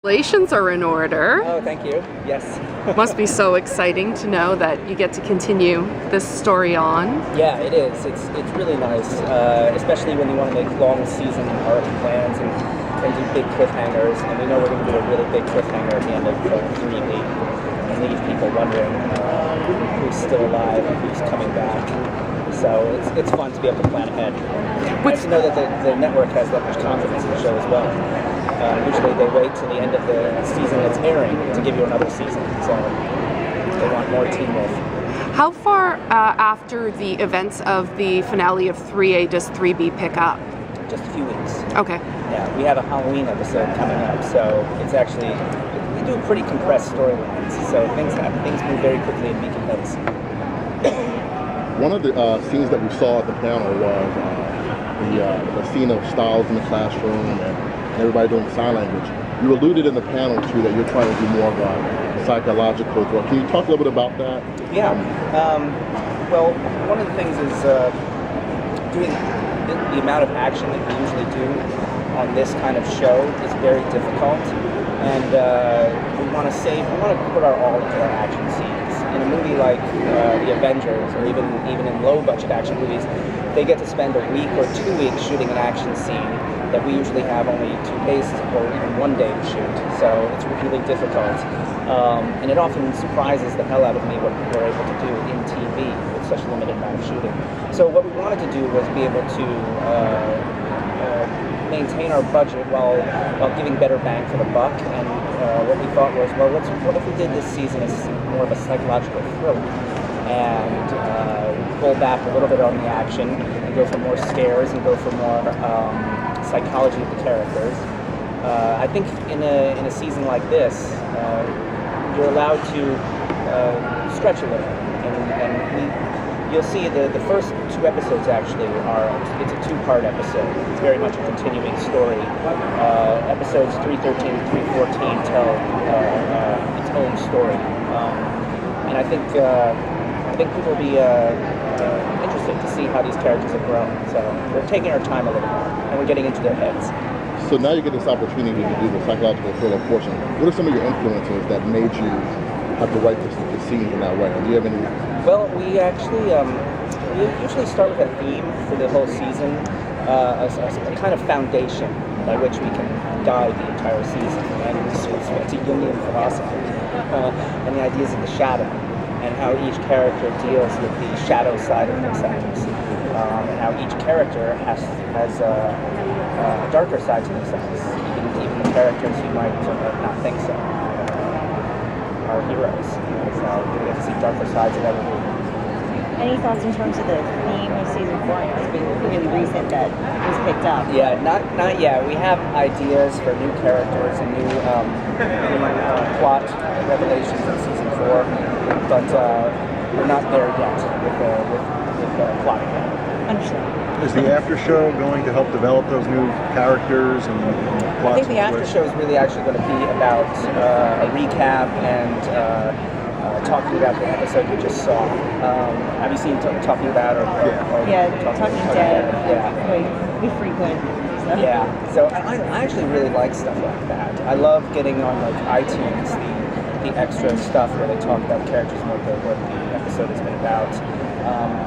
Congratulations are in order. Oh, thank you. Yes. Must be so exciting to know that you get to continue this story on. Yeah, it is. It's really nice, especially when you want to make long season arc plans and do big cliffhangers. And we know we're going to do a really big cliffhanger at the end of 3B and leave people wondering who's still alive and who's coming back. So it's fun to be able to plan ahead. Nice to know that the network has that much confidence in the show as well. Usually they wait till the end of the season that's airing to give you another season, so they want more teamwork. How far after the events of the finale of 3A does 3B pick up? Just a few weeks. Okay. Yeah, we have a Halloween episode coming up, so it's actually, we do pretty compressed storylines, so things move very quickly in Beacon Hills. One of the scenes that we saw at the panel was the scene of Styles in the classroom and everybody doing sign language. You alluded in the panel to that you're trying to do more of a psychological drug. Can you talk a little bit about that? Yeah. Well, one of the things is doing the amount of action that we usually do on this kind of show is very difficult, and we want to put our all into our action scenes. In a movie like The Avengers, or even in low-budget action movies, they get to spend a week or 2 weeks shooting an action scene that we usually have only 2 days or even 1 day to shoot. So it's really difficult. And it often surprises the hell out of me what we're able to do in TV with such a limited amount of shooting. So what we wanted to do was be able to maintain our budget while giving better bang for the buck. And what we thought was, well, what if we did this season as more of a psychological thriller? And pull back a little bit on the action and go for more scares and go for more psychology of the characters. I think in a season like this, you're allowed to stretch a little, and you'll see the first 2 episodes actually it's a 2-part episode. It's very much a continuing story. Episodes 313 and 314 tell its own story, and I think people will be interested to see how these characters have grown. So we're taking our time a little more, and we're getting into their heads. So now you get this opportunity to do the psychological thriller portion. What are some of your influences that made you have to write the scenes in that way? Do you have any? Well, we actually we usually start with a theme for the whole season, a kind of foundation by which we can guide the entire season. And it's a Jungian philosophy, and the ideas of the shadow, and how each character deals with the shadow side of themselves, and how each character has a darker side to themselves. Even the characters you might not think so are heroes. So we get to see darker sides of everyone. Any thoughts in terms of the theme of season 4? It's been really recent that it was picked up. Yeah, not yet. We have ideas for new characters and new plot revelations in season 4, but we're not there yet with plotting that. Understood. Is the after show going to help develop those new characters and plots? I think the after show is really actually going to be about a recap and talking about the episode you just saw. Have you seen Talking About or Talking Dead? Yeah, we frequent. So. Yeah. So I actually really like stuff like that. I love getting on like iTunes the extra stuff where they talk about characters and what the episode has been about.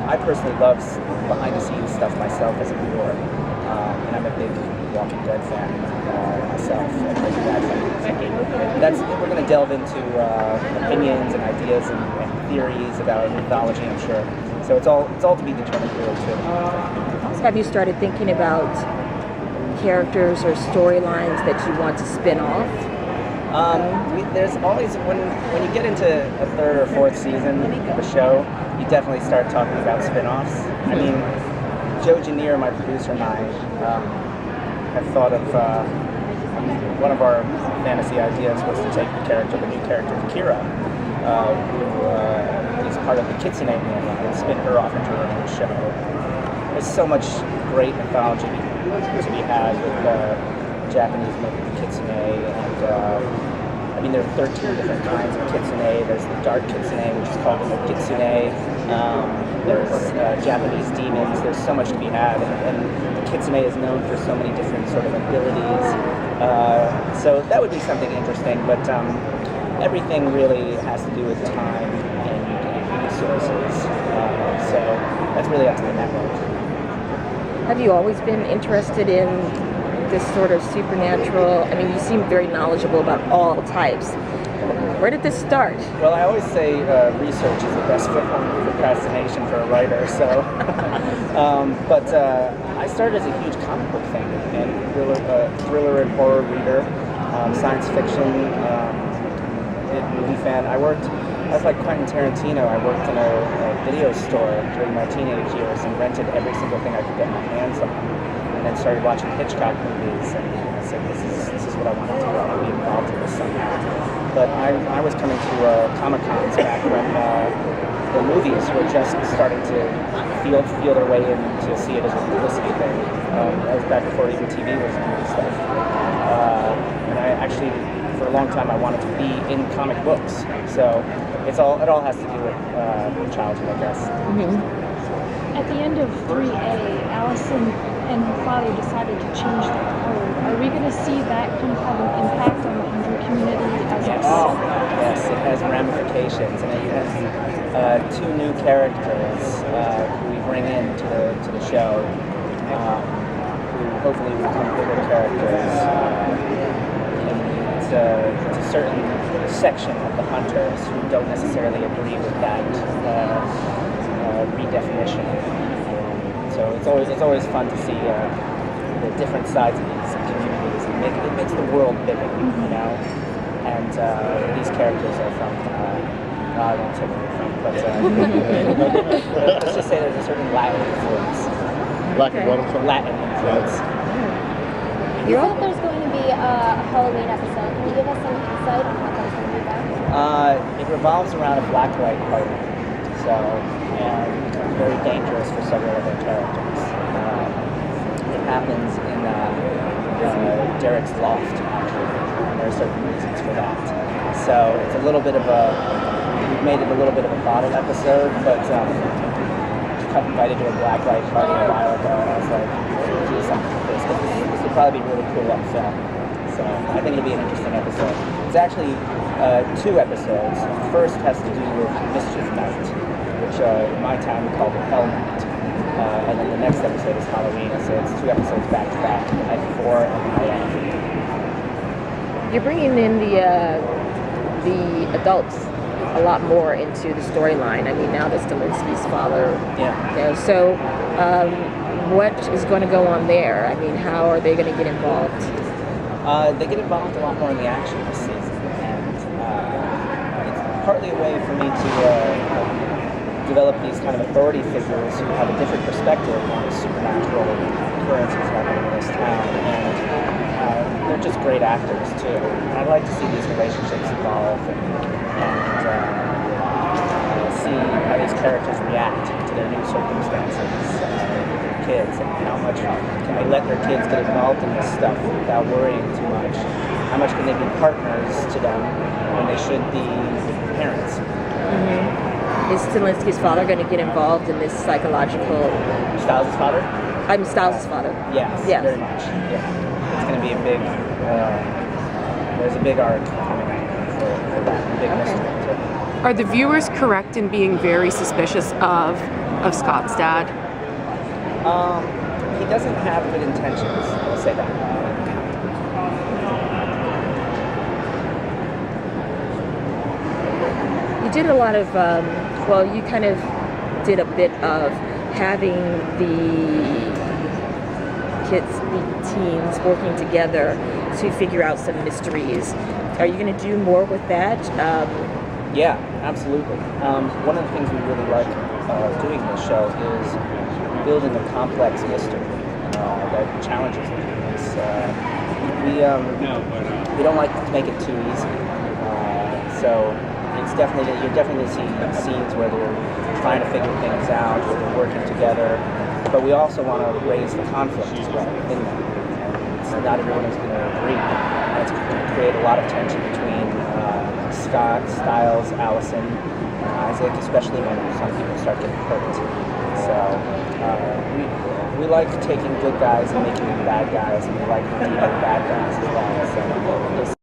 I personally love behind-the-scenes stuff myself as a viewer, and I'm a big Walking Dead fan myself. We're going to delve into opinions and ideas and theories about mythology, I'm sure. So it's all to be determined really too. Have you started thinking about characters or storylines that you want to spin off? There's always, when you get into a 3rd or 4th season of a show, you definitely start talking about spin-offs. I mean, Joe Janier, my producer, and I have thought of one of our fantasy ideas was to take the new character of Kira, who is part of the Kitsune family, and spin her off into her own show. There's so much great mythology to be had with Japanese myth of the Kitsune, and I mean, there are 13 different kinds of kitsune. There's the dark kitsune, which is called the kitsune. There's Japanese demons. There's so much to be had, and the kitsune is known for so many different sort of abilities. So that would be something interesting. interesting, but everything really has to do with time and resources. So that's really up to the network. Have you always been interested in this sort of supernatural? I mean, you seem very knowledgeable about all types. Where did this start? Well, I always say research is the best form of procrastination for a writer. So, but I started as a huge comic book fan and thriller and horror reader, science fiction, movie fan. I was like Quentin Tarantino. I worked in a video store during my teenage years and rented every single thing I could get my hands on, and then started watching Hitchcock movies. And I said, this is what I want to do. I want to be involved in this somehow. But I was coming to Comic-Cons back when the movies were just starting to feel their way in to see it as a publicity thing. That was back before even TV was doing stuff. And I actually, for a long time, I wanted to be in comic books. So it all has to do with childhood, I guess. Mm-hmm. At the end of 3A, Allison and her father decided to change their code. Are we going to see that kind of have an impact on the Hindu community as Yes. well? Yes, it has ramifications, and it has two new characters who we bring into the show, who hopefully will become bigger characters. It's a certain section of the hunters who don't necessarily agree with that redefinition. So it's always fun to see the different sides of these communities, and it makes the world bigger, you know. And these characters are from I won't say where they're from, but let's just say there's a certain Latin influence. Latin influence. You said there's going to be a Halloween episode. Can you give us some insight on what that's going to be about? It revolves around a blacklight party, so it becomes very dangerous for several of their characters. It happens in Derek's loft, actually, and there are certain reasons for that. So it's a little bit of we've made it a little bit of a bottle episode, but got invited to a blacklight party a while ago, and I was like, do something with this. This would probably be really cool on film. So I think it'll be an interesting episode. It's actually 2 episodes. The first has to do with Mischief Night, which in my town we call it Hell Night. And then the next episode is Halloween, so it's 2 episodes back to back, the night before and the night after. You're bringing in the adults a lot more into the storyline. I mean, now that Stilinski's father. Yeah. You know, so what is going to go on there? I mean, how are they going to get involved? They get involved a lot more in the action this season, and it's partly a way for me to develop these kind of authority figures who have a different perspective on the supernatural occurrences happening in this town, and they're just great actors too. I'd like to see these relationships evolve and see how these characters react to their new circumstances with their kids, and how much can they let their kids get involved in this stuff without worrying too much. How much can they be partners to them when they should be parents? Mm-hmm. Is Stilinski's father going to get involved in this psychological? Stiles' father? I'm Stiles' father. Yes, very much. Yeah. It's going to be a big, there's a big arc coming up for that, a big mystery. Are the viewers correct in being very suspicious of Scott's dad? He doesn't have good intentions, I'll say that. You did a lot of, you kind of did a bit of having the kids, the teens working together to figure out some mysteries. Are you going to do more with that? Yeah, absolutely. One of the things we really like doing this show is building a complex mystery that challenges the viewers. We don't like to make it too easy. So you're definitely going to see scenes where they're trying to figure things out, where they're working together, but we also want to raise the conflict as well in them. And so not everyone is going to agree. And it's going to create a lot of tension between Scott, Stiles, Allison, and Isaac, especially when some people start getting hurt. So we like taking good guys and making them bad guys, and we like redeeming bad guys as well. So